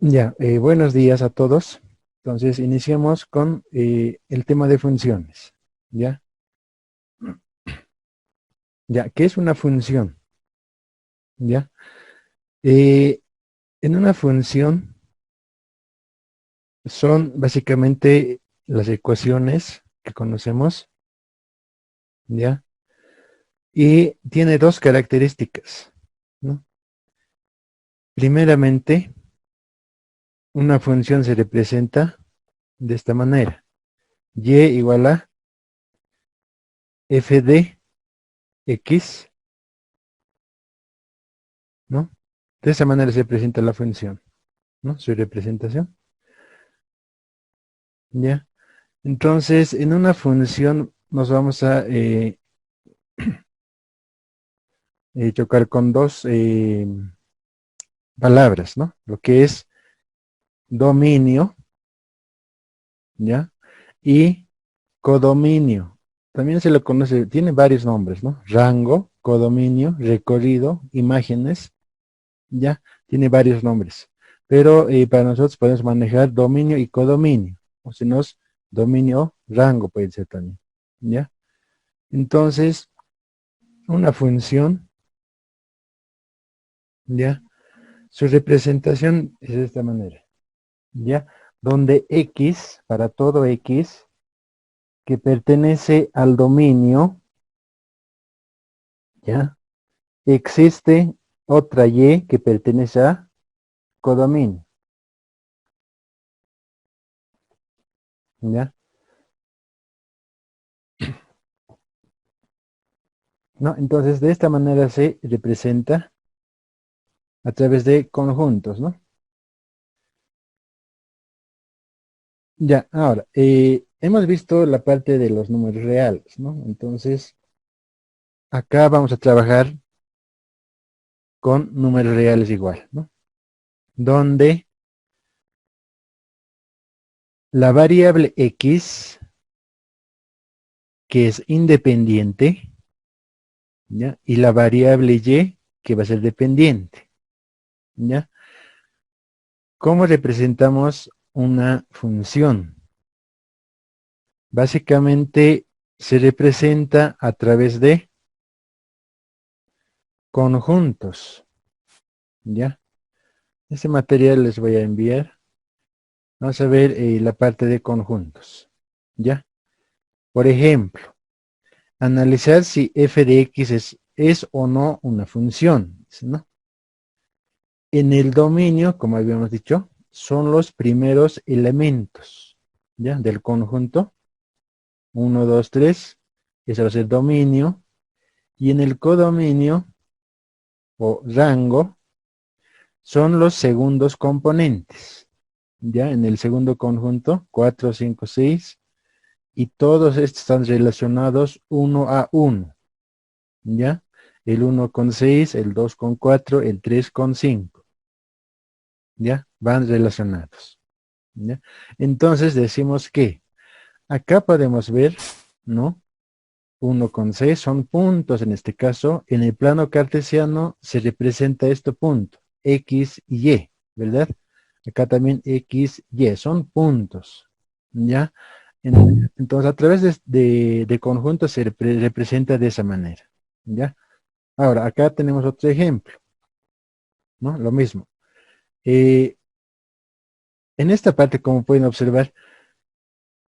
Ya, buenos días a todos. Entonces, iniciamos con el tema de funciones. ¿Ya? Ya, ¿qué es una función? ¿Ya? Eh, en una función son básicamente las ecuaciones que conocemos, ¿ya? Y tiene dos características, ¿no? Primeramente, una función se representa de esta manera. Y igual a f de x, ¿no? De esa manera se presenta la función, ¿no? Su representación. ¿Ya? Entonces, en una función nos vamos a chocar con dos palabras, ¿no? Lo que es dominio, ¿ya? Y codominio. También se lo conoce, tiene varios nombres, ¿no? Rango, codominio, recorrido, imágenes, ¿ya? Tiene varios nombres. Pero para nosotros podemos manejar dominio y codominio. O si no, es dominio, rango puede ser también, ¿ya? Entonces, una función, ¿ya? Su representación es de esta manera, ¿ya? Donde X, para todo X, que pertenece al dominio, ¿ya? Existe otra Y que pertenece a codominio, ¿ya? ¿No? Entonces, de esta manera se representa a través de conjuntos, ¿no? Ya, ahora, hemos visto la parte de los números reales, ¿no? Entonces, acá vamos a trabajar con números reales igual, ¿no? Donde la variable X que es independiente, ¿ya? Y la variable y que va a ser dependiente, ¿ya? ¿Cómo representamos una función? Básicamente se representa a través de conjuntos, ¿ya? Este material les voy a enviar. Vamos a ver la parte de conjuntos, ¿ya? Por ejemplo, analizar si f de x es o no una función, ¿no? En el dominio, como habíamos dicho, son los primeros elementos, ¿ya? Del conjunto. Uno, 2, 3. Ese va a ser dominio. Y en el codominio o rango son los segundos componentes. ¿Ya? En el segundo conjunto, 4, 5, 6. Y todos estos están relacionados uno a uno. ¿Ya? El uno con 6, el 2 con 4, el 3 con 5. ¿Ya? Van relacionados. ¿Ya? Entonces decimos que acá podemos ver, ¿no? 1 con 6 son puntos en este caso. En el plano cartesiano se representa este punto, X y Y, ¿verdad? Acá también X, Y, son puntos, ¿ya? Entonces a través de conjuntos se representa de esa manera, ¿ya? Ahora, acá tenemos otro ejemplo, ¿no? Lo mismo. Eh, en esta parte, como pueden observar,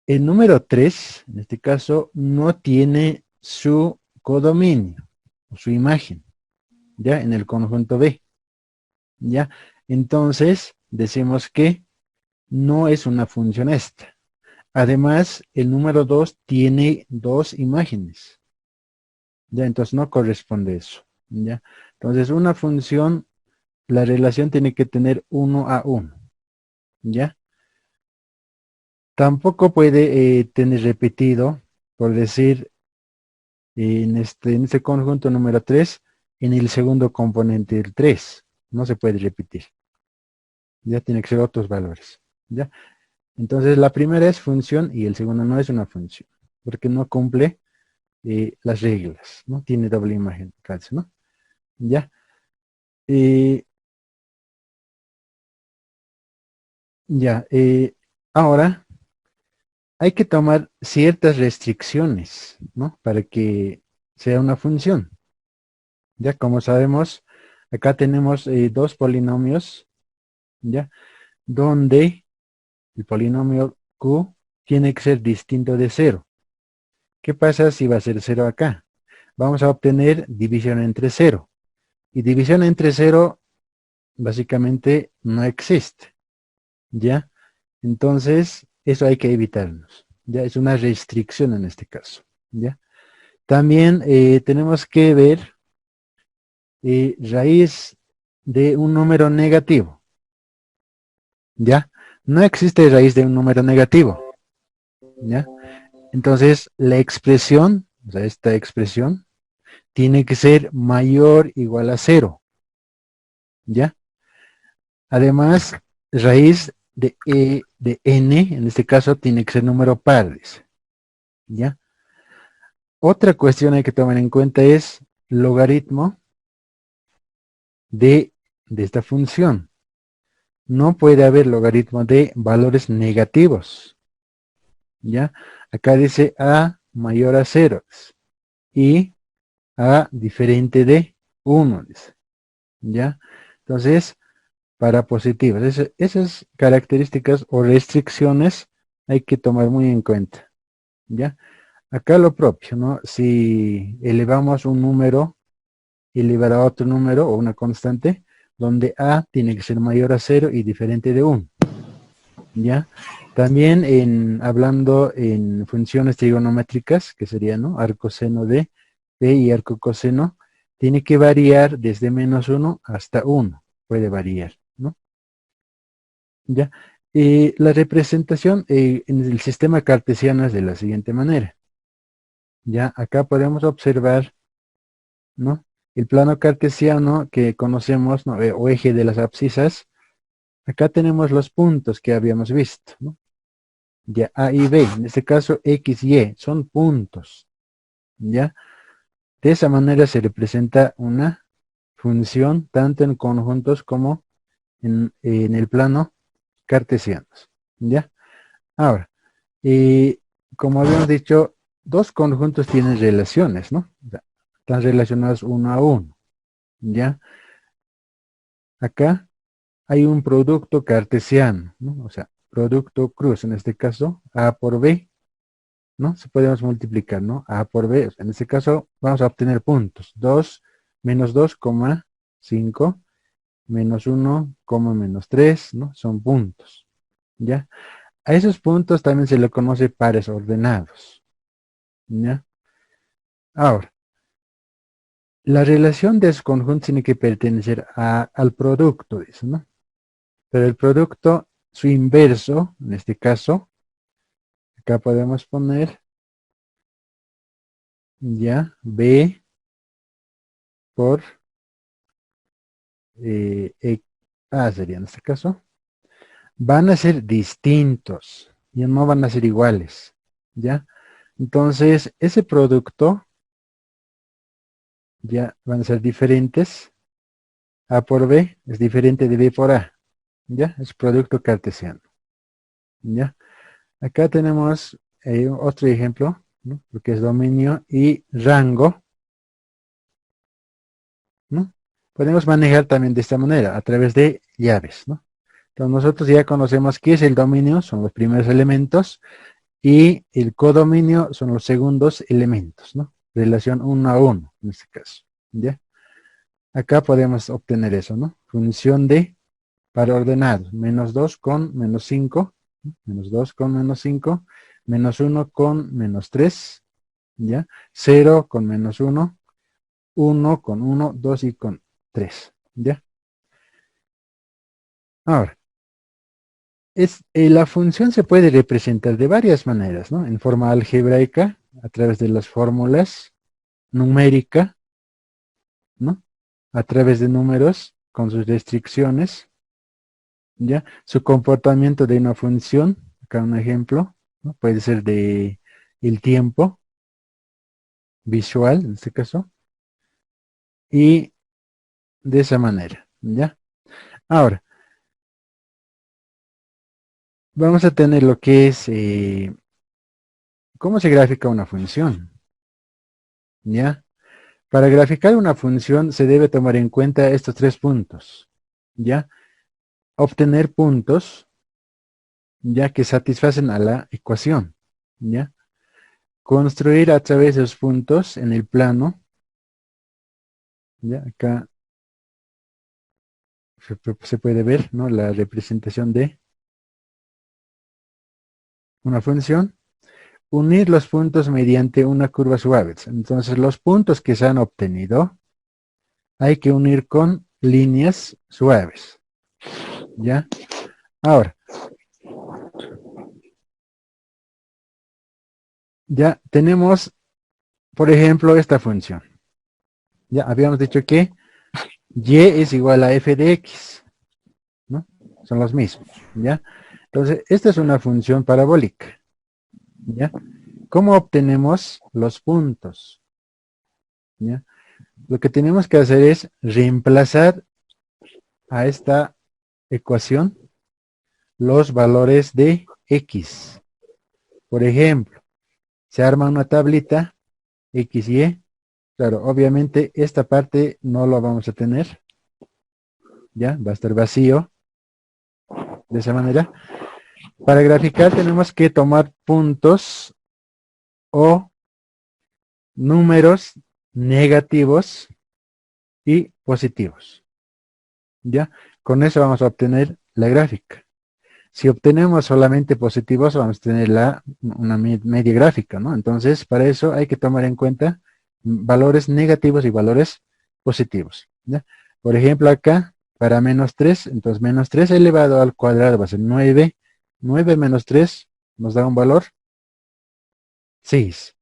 el número 3 en este caso, no tiene su codominio, su imagen, ¿ya? En el conjunto B, ¿ya? Entonces, decimos que no es una función esta. Además, el número 2 tiene dos imágenes, ¿ya? Entonces no corresponde eso, ¿ya? Entonces, una función, la relación tiene que tener uno a uno, ¿ya? Tampoco puede tener repetido, por decir, en este conjunto número 3 en el segundo componente del 3. No se puede repetir. Ya tiene que ser otros valores. ¿Ya? Entonces la primera es función y el segundo no es una función. Porque no cumple las reglas. No tiene doble imagen. Casi, ¿no? ¿Ya? Eh, Ya, ahora hay que tomar ciertas restricciones, ¿no? Para que sea una función. Ya, como sabemos, acá tenemos dos polinomios, ¿ya? Donde el polinomio Q tiene que ser distinto de cero. ¿Qué pasa si va a ser cero acá? Vamos a obtener división entre cero. Y división entre cero básicamente no existe, ¿ya? Entonces, eso hay que evitarnos. Ya es una restricción en este caso, ¿ya? También tenemos que ver raíz de un número negativo, ¿ya? No existe raíz de un número negativo, ¿ya? Entonces, la expresión, o sea, esta expresión, tiene que ser mayor o igual a cero, ¿ya? Además, raíz de n, en este caso, tiene que ser número par, dice, ¿ya? Otra cuestión hay que tomar en cuenta es logaritmo de, de esta función. No puede haber logaritmo de valores negativos, ¿ya? Acá dice a mayor a cero y a diferente de 1, dice, ¿ya? Entonces, para positivos, esas características o restricciones hay que tomar muy en cuenta, ¿ya? Acá lo propio, ¿no? Si elevamos un número elevar a otro número o una constante, donde a tiene que ser mayor a cero y diferente de 1, ¿ya? También hablando en funciones trigonométricas, que sería, ¿no? Arcoseno de p y arcocoseno, tiene que variar desde -1 hasta 1, puede variar, ¿no? ¿Ya? La representación en el sistema cartesiano es de la siguiente manera. Ya, acá podemos observar, ¿no? El plano cartesiano que conocemos, ¿no? O eje de las abscisas. Acá tenemos los puntos que habíamos visto, ¿no? Ya A y B, en este caso X y Y, son puntos, ¿ya? De esa manera se representa una función tanto en conjuntos como en el plano cartesiano, ¿ya? Ahora, eh, como habíamos dicho, dos conjuntos tienen relaciones, ¿no? O sea, están relacionados uno a uno, ¿ya? Acá hay un producto cartesiano, ¿no? O sea, producto cruz, en este caso, A por B, ¿no? Se podemos multiplicar, ¿no? A por B, en este caso vamos a obtener puntos. 2 menos 2, 5, menos 1, menos 3, ¿no? Son puntos, ¿ya? A esos puntos también se le conoce pares ordenados, ¿ya? Ahora, la relación de esos conjuntos tiene que pertenecer al producto, dice, ¿no? Pero el producto, su inverso, en este caso, acá podemos poner ya B por A sería en este caso. Van a ser distintos, ya no van a ser iguales, ¿ya? Entonces, ese producto ya van a ser diferentes. A por B es diferente de B por A, ¿ya? Es producto cartesiano, ¿ya? Acá tenemos otro ejemplo, ¿no? Lo que es dominio y rango, ¿no? Podemos manejar también de esta manera, a través de llaves, ¿no? Entonces nosotros ya conocemos qué es el dominio, son los primeros elementos, y el codominio son los segundos elementos, ¿no? Relación uno a uno, en este caso, ¿ya? Acá podemos obtener eso, ¿no? Función de para ordenar, -2 con -5, ¿no? -2 con -5, -1 con -3, ¿ya? 0 con -1, 1 con 1, 2 y con 3, ¿ya? Ahora, la función se puede representar de varias maneras, ¿no? En forma algebraica, a través de las fórmulas, numérica, ¿no? A través de números, con sus restricciones, ¿ya? Su comportamiento de una función, acá un ejemplo, ¿no? Puede ser de el tiempo visual, en este caso, y de esa manera, ¿ya? Ahora, vamos a tener lo que es, ¿cómo se grafica una función? ¿Ya? Para graficar una función se debe tomar en cuenta estos tres puntos, ¿ya? Obtener puntos, ya que satisfacen a la ecuación, ¿ya? Construir a través de los puntos en el plano, ¿ya? Acá se puede ver, ¿no? La representación de una función. Unir los puntos mediante una curva suave. Entonces, los puntos que se han obtenido hay que unir con líneas suaves, ¿ya? Ahora, ya tenemos, por ejemplo, esta función. Ya habíamos dicho que y es igual a f de x, ¿no? Son los mismos, ¿ya? Entonces, esta es una función parabólica, ¿ya? ¿Cómo obtenemos los puntos? ¿Ya? Lo que tenemos que hacer es reemplazar a esta ecuación los valores de x. Por ejemplo, se arma una tablita x y y. Claro, obviamente esta parte no lo vamos a tener, ya va a estar vacío de esa manera. Para graficar tenemos que tomar puntos o números negativos y positivos, ya con eso vamos a obtener la gráfica. Si obtenemos solamente positivos, vamos a tener una media gráfica, ¿no? Entonces, para eso hay que tomar en cuenta valores negativos y valores positivos, ¿ya? Por ejemplo, acá, para menos 3, entonces menos 3 elevado al cuadrado va a ser 9. 9 menos 3 nos da un valor 6,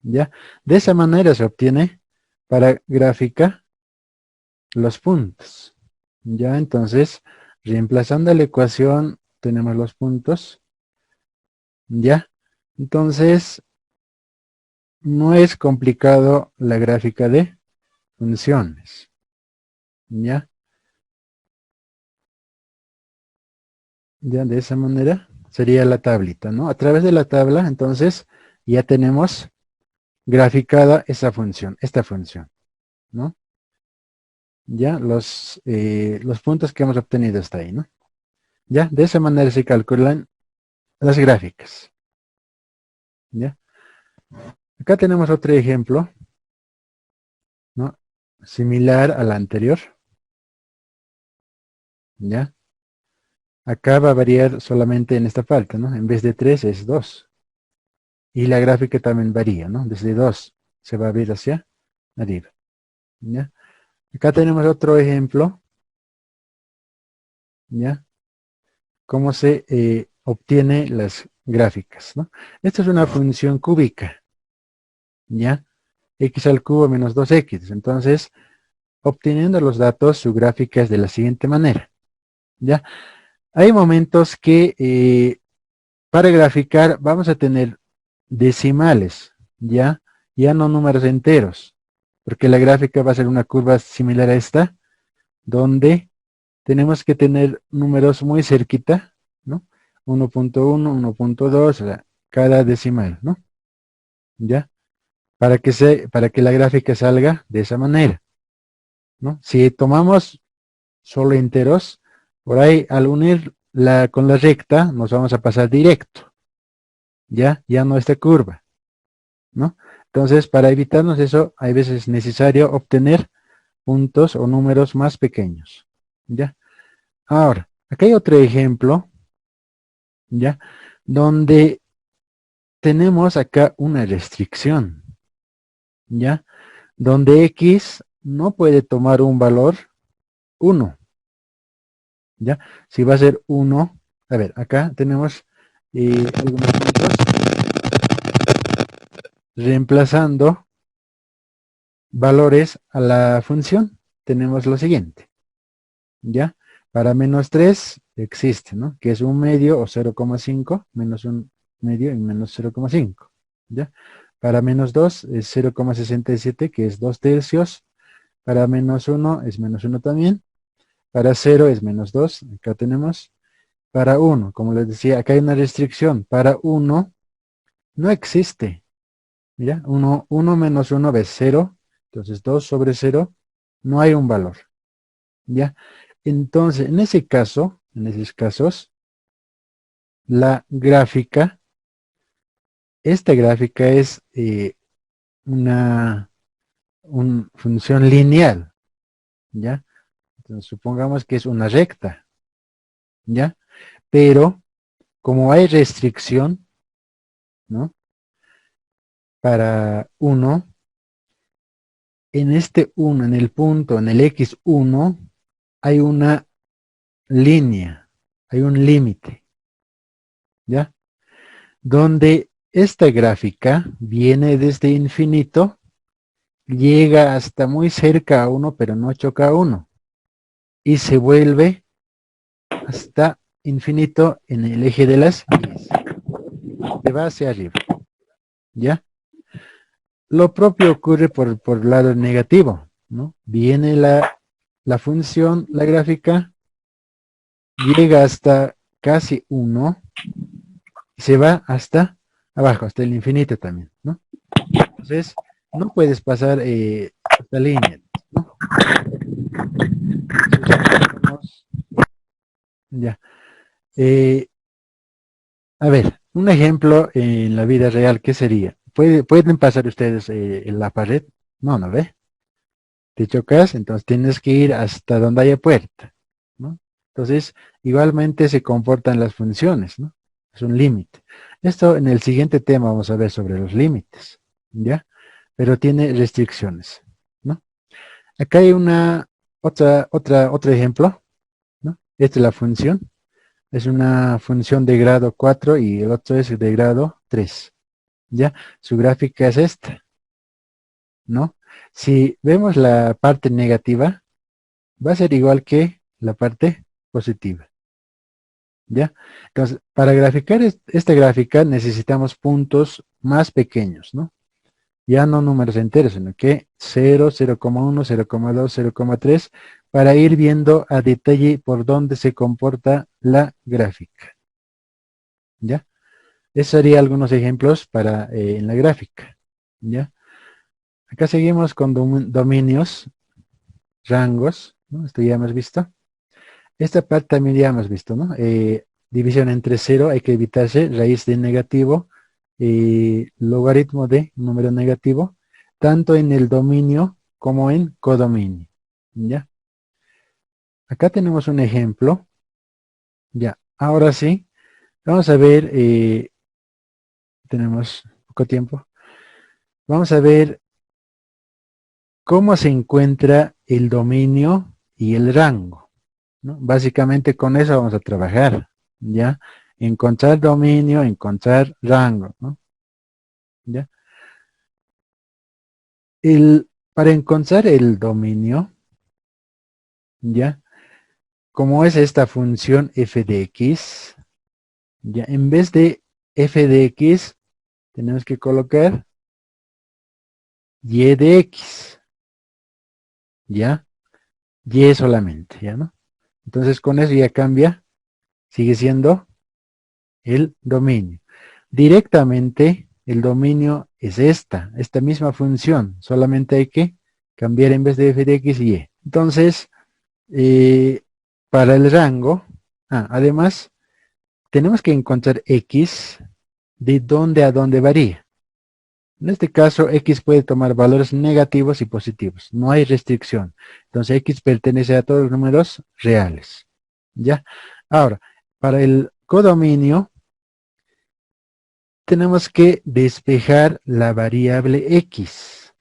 ¿ya? De esa manera se obtiene para gráfica los puntos, ¿ya? Entonces, reemplazando la ecuación, tenemos los puntos. ¿Ya? Entonces, no es complicado la gráfica de funciones. ¿Ya? Ya de esa manera sería la tablita, ¿no? A través de la tabla, entonces, ya tenemos graficada esa función, esta función, ¿no? Ya los puntos que hemos obtenido hasta ahí, ¿no? Ya, de esa manera se calculan las gráficas. ¿Ya? Acá tenemos otro ejemplo, ¿no? Similar al anterior. ¿Ya? Acá va a variar solamente en esta parte, ¿no? En vez de 3 es 2. Y la gráfica también varía, ¿no? Desde 2 se va a ver hacia arriba. ¿Ya? Acá tenemos otro ejemplo, ¿ya? Cómo se obtiene las gráficas, ¿no? Esta es una función cúbica, ¿ya? X al cubo menos 2x. Entonces, obteniendo los datos, su gráfica es de la siguiente manera, ¿ya? Hay momentos que para graficar vamos a tener decimales, ¿ya? Ya no números enteros, porque la gráfica va a ser una curva similar a esta, donde tenemos que tener números muy cerquita, ¿no? 1.1, 1.2, o sea, cada decimal, ¿no? ¿Ya? Para que la gráfica salga de esa manera, ¿no? Si tomamos solo enteros, por ahí al unir con la recta nos vamos a pasar directo, ¿ya? Ya no esta curva, ¿no? Entonces, para evitarnos eso, hay veces necesario obtener puntos o números más pequeños, ¿ya? Ahora, aquí hay otro ejemplo, ¿ya? Donde tenemos acá una restricción, ¿ya? Donde x no puede tomar un valor 1, ¿ya? Si va a ser 1, a ver, acá tenemos algunos puntos reemplazando valores a la función. Tenemos lo siguiente, ¿ya? Para menos 3 existe, ¿no? Que es un medio o 0,5 menos un medio y menos 0,5, ¿ya? Para menos 2 es 0,67, que es 2 tercios. Para menos 1 es menos 1 también. Para 0 es menos 2, acá tenemos. para 1. Como les decía, acá hay una restricción. Para 1 no existe. Mira, 1 menos 1 es 0. Entonces 2 sobre 0 no hay un valor. ¿Ya? Entonces, en ese caso, en esos casos, la gráfica, esta gráfica es una función lineal. ¿Ya? Entonces, supongamos que es una recta. ¿Ya? Pero, como hay restricción, ¿no? Para 1, en este 1, en el punto, en el x1, hay una línea, hay un límite, ¿ya? Donde esta gráfica viene desde infinito, llega hasta muy cerca a 1, pero no choca a 1, y se vuelve hasta infinito en el eje de las Y, se va hacia arriba, ¿ya? Lo propio ocurre por el lado negativo, ¿no? Viene la función, la gráfica, llega hasta casi 1 y se va hasta abajo, hasta el infinito también, ¿no? Entonces, no puedes pasar esta línea, ¿no? Entonces, ya. Eh, a ver, un ejemplo en la vida real, ¿qué sería? ¿Pueden pasar ustedes en la pared? No, ¿no ve? Te chocas, entonces tienes que ir hasta donde haya puerta, ¿no? Entonces, igualmente se comportan las funciones, ¿no? Es un límite. Esto en el siguiente tema vamos a ver sobre los límites, ¿ya? Pero tiene restricciones, ¿no? Acá hay otro ejemplo, ¿no? Esta es la función. Es una función de grado 4 y el otro es de grado 3, ¿ya? Su gráfica es esta, ¿no? Si vemos la parte negativa, va a ser igual que la parte positiva, ¿ya? Entonces, para graficar esta gráfica necesitamos puntos más pequeños, ¿no? Ya no números enteros, sino que 0, 0,1, 0,2, 0,3, para ir viendo a detalle por dónde se comporta la gráfica, ¿ya? Esos serían algunos ejemplos para en la gráfica, ¿ya? Acá seguimos con dominios, rangos, ¿no? Esto ya hemos visto. Esta parte también ya hemos visto, ¿no? División entre 0, hay que evitarse, raíz de negativo, logaritmo de número negativo, tanto en el dominio como en codominio, ¿ya? Acá tenemos un ejemplo, ya. Ahora sí, vamos a ver, tenemos poco tiempo, vamos a ver cómo se encuentra el dominio y el rango, ¿no? Básicamente con eso vamos a trabajar, ¿ya? Encontrar dominio, encontrar rango, ¿no? ¿Ya? Para encontrar el dominio, ¿ya? Como es esta función f de x, ¿ya? En vez de f de x, tenemos que colocar y de x, ¿ya? Y solamente, ¿ya no? Entonces con eso ya cambia, sigue siendo el dominio. Directamente el dominio es esta misma función, solamente hay que cambiar en vez de f de x y. Entonces, para el rango, además, tenemos que encontrar x de dónde a dónde varía. En este caso, x puede tomar valores negativos y positivos. No hay restricción. Entonces, x pertenece a todos los números reales. ¿Ya? Ahora, para el codominio, tenemos que despejar la variable x.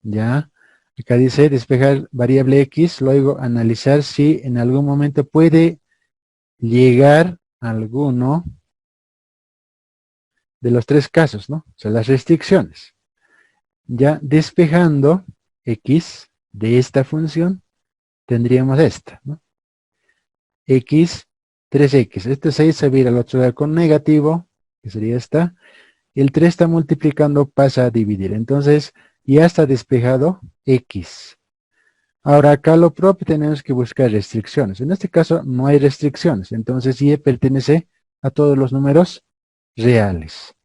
¿Ya? Acá dice despejar variable x, luego analizar si en algún momento puede llegar alguno de los tres casos, ¿no? O sea, las restricciones. Ya despejando x de esta función, tendríamos esta, ¿no? X, 3x. Este 6 se va a ir al otro lado con negativo, que sería esta. El 3 está multiplicando, pasa a dividir. Entonces, ya está despejado x. Ahora acá lo propio tenemos que buscar restricciones. En este caso no hay restricciones, entonces Y pertenece a todos los números reales.